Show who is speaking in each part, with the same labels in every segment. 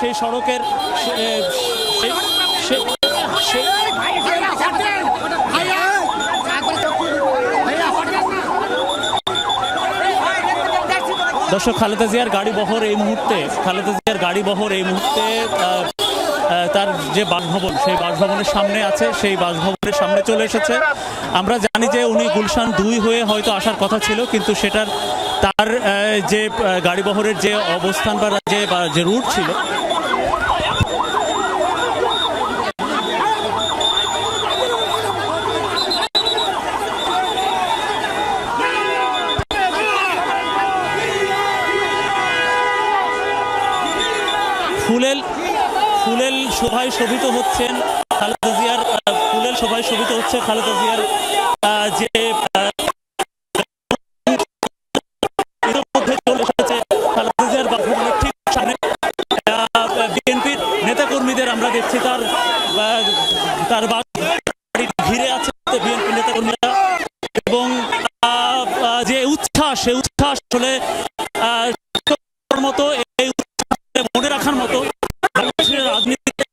Speaker 1: সেই সড়কের দর্শক, খালেদা জিয়ার গাড়ি বহর এই মুহূর্তে তার যে বাসভবন, সেই বাসভবনের সামনে আছে, সেই বাসভবনের সামনে চলে এসেছে। আমরা জানি যে উনি গুলশান 2 হয়ে হয়তো আসার কথা ছিল, কিন্তু তার যে গাড়ি বহরের যে অবস্থান বা যে রুট ছিল, ফুলেল শোভায় শোভিত হচ্ছেন খালেদা জিয়ার, খালেদা জিয়ার যে মধ্যে চলে এসেছে খালেদা জিয়ার বাসভবনের ঠিক সামনে। বিএনপির নেতাকর্মীদের আমরা দেখছি তার বাড়ি ঘিরে আছে বিএনপি নেতাকর্মীরা, এবং যে উচ্ছ্বাস, সেই উচ্ছ্বাস আসলে মতো, এই মনে রাখার মতো রাজনীতিতে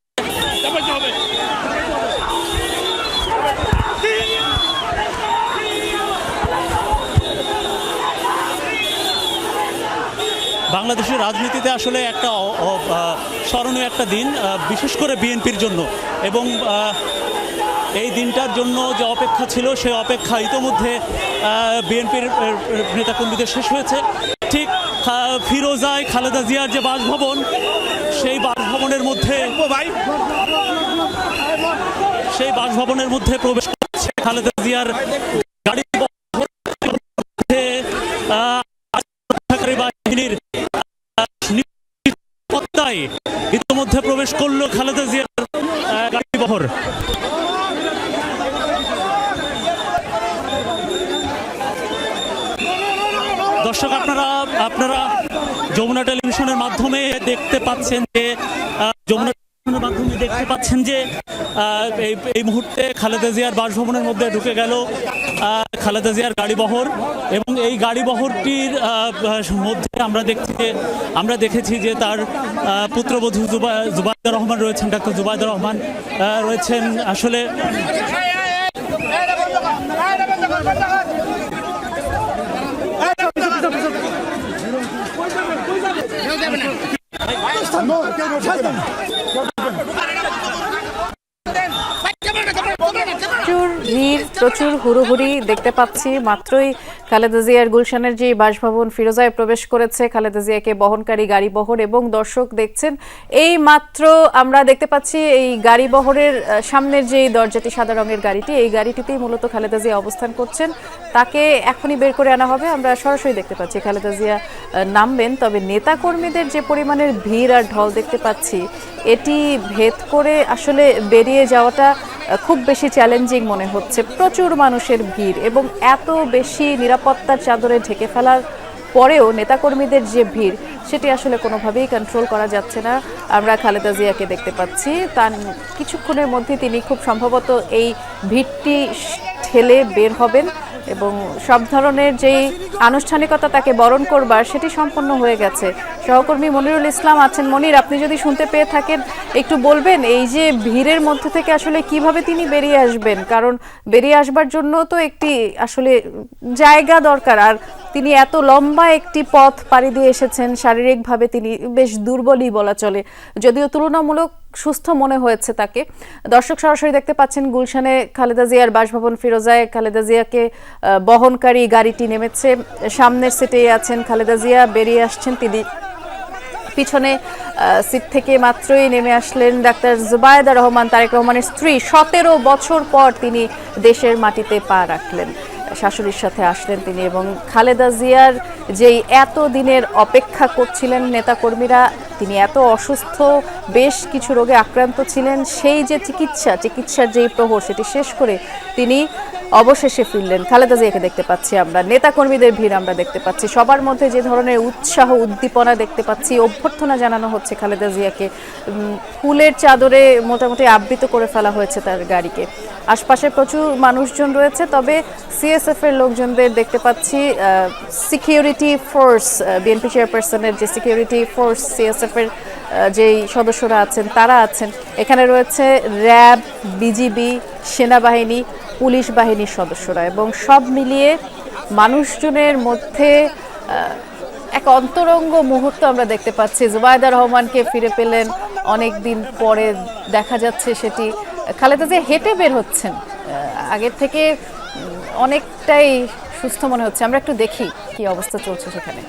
Speaker 1: বাংলাদেশের রাজনীতিতে আসলে একটা স্মরণীয় একটা দিন, বিশেষ করে বিএনপির জন্য। এবং এই দিনটার জন্য যে অপেক্ষা ছিল, সেই অপেক্ষা ইতোমধ্যে বিএনপির নেতাকর্মীদের শেষ হয়েছে। ঠিক ফিরোজায় খালেদা জিয়ার যে বাসভবন, সেই বাসভবনের মধ্যে প্রবেশ করছে খালেদা জিয়ার গাড়ি বাহিনীর নিরাপত্তায় ইতিমধ্যে প্রবেশ করলো খালেদা জিয়ার গাড়ি বহর। দর্শক, আপনারা যমুনা টেলিভিশনের মাধ্যমে দেখতে পাচ্ছেন যে এই মুহূর্তে খালেদা জিয়ার বাসভবনের মধ্যে ঢুকে গেল খালেদা জিয়ার গাড়ি বহর। এবং এই গাড়ি বহরটির মধ্যে আমরা দেখেছি যে তার পুত্রবধূ জুবাইদা রহমান রয়েছেন, ডাক্তার জুবাইদা রহমান রয়েছেন। আসলে
Speaker 2: প্রচুর হুড়োহুড়ি দেখতে পাচ্ছি। মাত্রই খালেদা জিয়ার গুলশানের যে বাসভবন ফিরোজায় প্রবেশ করেছে খালেদা জিয়াকে বহনকারী গাড়ি বহর, এবং দর্শক দেখছেন এই মাত্র আমরা দেখতে পাচ্ছি এই গাড়ি বহরের সামনের যে দরজাটি, সাদা রঙের গাড়িটি, এই গাড়িটিতেই মূলত খালেদা জিয়া অবস্থান করছেন। তাকে এখনই বের করে আনা হবে। আমরা সরাসরি দেখতে পাচ্ছি খালেদা জিয়া নামবেন। তবে নেতাকর্মীদের যে পরিমাণের ভিড় আর ঢল দেখতে পাচ্ছি, এটি ভেদ করে আসলে বেরিয়ে যাওয়াটা খুব বেশি চ্যালেঞ্জিং মনে হচ্ছে। প্রচুর মানুষের ভিড় এবং এত বেশি নিরাপত্তার চাদরে ঢেকে ফেলার পরেও নেতাকর্মীদের যে ভিড়, সেটি আসলে কোনোভাবেই কন্ট্রোল করা যাচ্ছে না। আমরা খালেদা জিয়াকে দেখতে পাচ্ছি, তার কিছুক্ষণের মধ্যে তিনি খুব সম্ভবত এই ভিড়টি ঠেলে বের হবেন এবং সব ধরনের যেই আনুষ্ঠানিকতা তাকে বরণ করবার, সেটি সম্পন্ন হয়ে গেছে। সহকর্মী মনিরুল ইসলাম আছেন। মনির, আপনি যদি শুনতে পেয়ে থাকেন একটু বলবেন এই যে ভিড়ের মধ্যে থেকে আসলে কিভাবে তিনি বেরিয়ে আসবেন, কারণ বেরিয়ে আসবার জন্য তো একটি আসলে জায়গা দরকার, আর তিনি এত লম্বা একটি পথ পাড়ি দিয়ে এসেছেন। শারীরিকভাবে তিনি বেশ দুর্বলই বলা চলে, যদিও তুলনামূলক সুস্থ মনে হয়েছে তাকে। দর্শক সরাসরি দেখতে পাচ্ছেন গুলশানে খালেদা জিয়ার বাসভবন ফিরোজায় খালেদা জিয়াকে বহনকারী গাড়িটি নেমেছে। সামনের সিটে আছেন খালেদা জিয়া, বেরিয়ে আসছেন তিনি। পিছনে সিট থেকে মাত্রই নেমে আসলেন ডাক্তার জুবাইদা রহমান, তারেক রহমানের স্ত্রী। 17 বছর পর তিনি দেশের মাটিতে পা রাখলেন, শাশুড়ির সাথে আসলেন তিনি। এবং খালেদা জিয়ার যেই এত দিনের অপেক্ষা করছিলেন নেতাকর্মীরা, তিনি এত অসুস্থ, বেশ কিছু রোগে আক্রান্ত ছিলেন, সেই যে চিকিৎসার যেই প্রহর, সেটি শেষ করে তিনি অবশেষে ফিরলেন। খালেদা জিয়াকে দেখতে পাচ্ছি আমরা, নেতাকর্মীদের ভিড় আমরা দেখতে পাচ্ছি, সবার মধ্যে যে ধরনের উৎসাহ উদ্দীপনা দেখতে পাচ্ছি, অভ্যর্থনা জানানো হচ্ছে খালেদা জিয়াকে। ফুলের চাদরে মোটামুটি আবৃত করে ফেলা হয়েছে তার গাড়িকে। আশপাশে প্রচুর মানুষজন রয়েছে, তবে সিএসএফ এর লোকজনদের দেখতে পাচ্ছি। সিকিউরিটি ফোর্স, বিএনপি চেয়ারপারসনের যে সিকিউরিটি ফোর্স সিএসএফ এর যেই সদস্যরা আছেন তারা আছেন। এখানে রয়েছে র্যাব, বিজিবি, সেনাবাহিনী, পুলিশ বাহিনীর সদস্যরা, এবং সব মিলিয়ে মানুষজনের মধ্যে এক অন্তরঙ্গ মুহূর্ত আমরা দেখতে পাচ্ছি। জুবাইদা রহমানকে ফিরে পেলেন অনেক দিন পরে, দেখা যাচ্ছে সেটি খালেদা জিয়া হেঁটে বের হচ্ছেন, আগের থেকে অনেকটাই সুস্থ মনে হচ্ছে। আমরা একটু দেখি কি অবস্থা চলছে সেখানে।